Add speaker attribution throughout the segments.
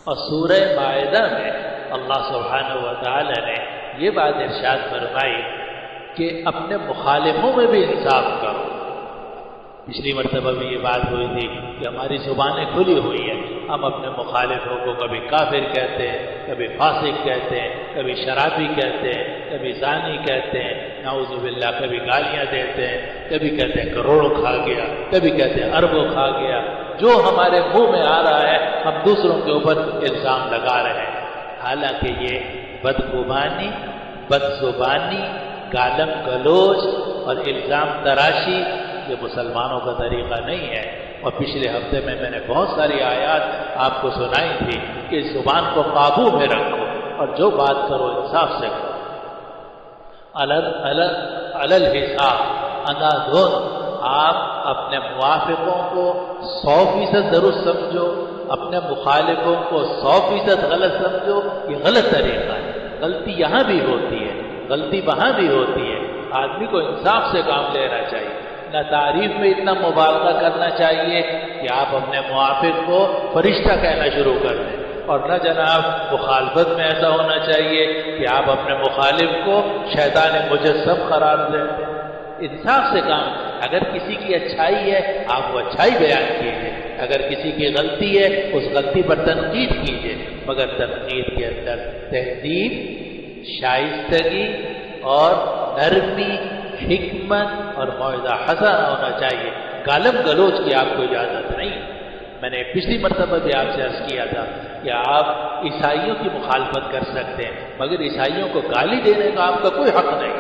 Speaker 1: اور سورہ مائدہ میں اللہ سبحانہ و تعالی نے یہ بات ارشاد فرمائی کہ اپنے مخالفوں میں بھی انصاف کرو۔ پچھلی مرتبہ بھی یہ بات ہوئی تھی کہ ہماری زبانیں کھلی ہوئی ہیں، ہم اپنے مخالفوں کو کبھی کافر کہتے ہیں، کبھی فاسق کہتے ہیں، کبھی شرابی کہتے ہیں، کبھی زانی کہتے ہیں، نعوذ باللہ، کبھی گالیاں دیتے ہیں، کبھی کہتے ہیں کروڑوں کھا گیا، کبھی کہتے ہیں اربوں کھا گیا۔ جو ہمارے منہ میں آ رہا ہے ہم دوسروں کے اوپر الزام لگا رہے ہیں، حالانکہ یہ بدگمانی، بدزبانی، گالم گلوچ اور الزام تراشی یہ مسلمانوں کا طریقہ نہیں ہے۔ اور پچھلے ہفتے میں نے بہت ساری آیات آپ کو سنائی تھی کہ اس زبان کو قابو میں رکھو اور جو بات کرو انصاف سے کرو، علل حساب اندازون۔ آپ اپنے موافقوں کو 100% درست سمجھو، اپنے مخالفوں کو 100% غلط سمجھو، یہ غلط طریقہ ہے۔ غلطی یہاں بھی ہوتی ہے، غلطی وہاں بھی ہوتی ہے۔ آدمی کو انصاف سے کام لینا چاہیے، نہ تعریف میں اتنا مبالغہ کرنا چاہیے کہ آپ اپنے موافق کو فرشتہ کہنا شروع کر دیں، اور نہ جناب مخالفت میں ایسا ہونا چاہیے کہ آپ اپنے مخالف کو شیطان مجسم قرار دیں۔ انصاف سے کام، اگر کسی کی اچھائی ہے آپ وہ اچھائی بیان کیجیے، اگر کسی کی غلطی ہے اس غلطی پر تنقید کیجیے، مگر تنقید کے اندر تہذیب، شائستگی اور نرمی، حکمت اور موعظہ حسنہ ہونا چاہیے۔ گالم گلوچ کی آپ کو اجازت نہیں۔ میں نے پچھلی مرتبہ بھی آپ سے عرض کیا تھا کہ آپ عیسائیوں کی مخالفت کر سکتے ہیں، مگر عیسائیوں کو گالی دینے کا آپ کا کوئی حق نہیں۔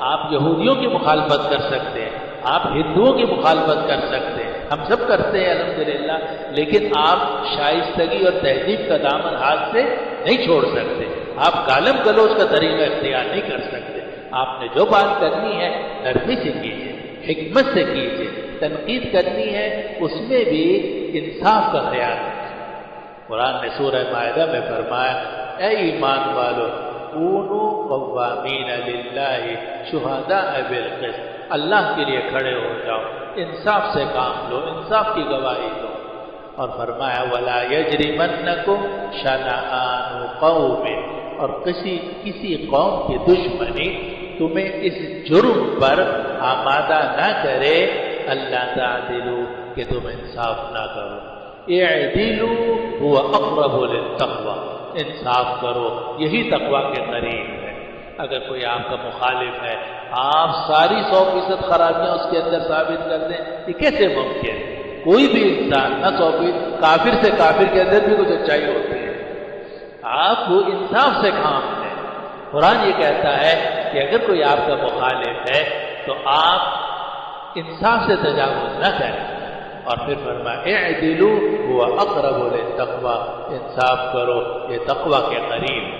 Speaker 1: آپ یہودیوں کی مخالفت کر سکتے ہیں، آپ ہندوؤں کی مخالفت کر سکتے ہیں، ہم سب کرتے ہیں الحمدللہ، لیکن آپ شائستگی اور تہذیب کا دامن ہاتھ سے نہیں چھوڑ سکتے۔ آپ گالم گلوچ کا طریقہ اختیار نہیں کر سکتے۔ آپ نے جو بات کرنی ہے نرمی سے کیجیے، حکمت سے کیجیے، تنقید کرنی ہے اس میں بھی انصاف کا خیال رکھیں۔ قرآن نے سورہ مائدہ میں فرمایا، اے ایمان والو کونوا قوامین للہ شہداء بالقسط، اللہ کے لیے کھڑے ہو جاؤ، انصاف سے کام لو، انصاف کی گواہی دو۔ اور فرمایا ولا یجرمنکم شنآن قوم، اور کسی قوم کی دشمنی تمہیں اس جرم پر آمادہ نہ کرے اللہ تعدلوا کہ تم انصاف نہ کرو۔ اعدلوا هو اقرب للتقوی، انصاف کرو یہی تقوی کے قریب ہے۔ اگر کوئی آپ کا مخالف ہے آپ ساری 100% خرابیاں اس کے اندر ثابت کر دیں، یہ کیسے ممکن ہے؟ کوئی بھی انسان نہ 100%، کافر سے کافر کے اندر بھی کچھ اچھائی ہوتی ہے۔ آپ کو انصاف سے کام لیں۔ قرآن یہ کہتا ہے کہ اگر کوئی آپ کا مخالف ہے تو آپ انصاف سے تجاوز نہ کریں، اور پھر فرمایا اعدلوا هو اقرب للتقوی، انصاف کرو یہ تقوی کے قریب ہے۔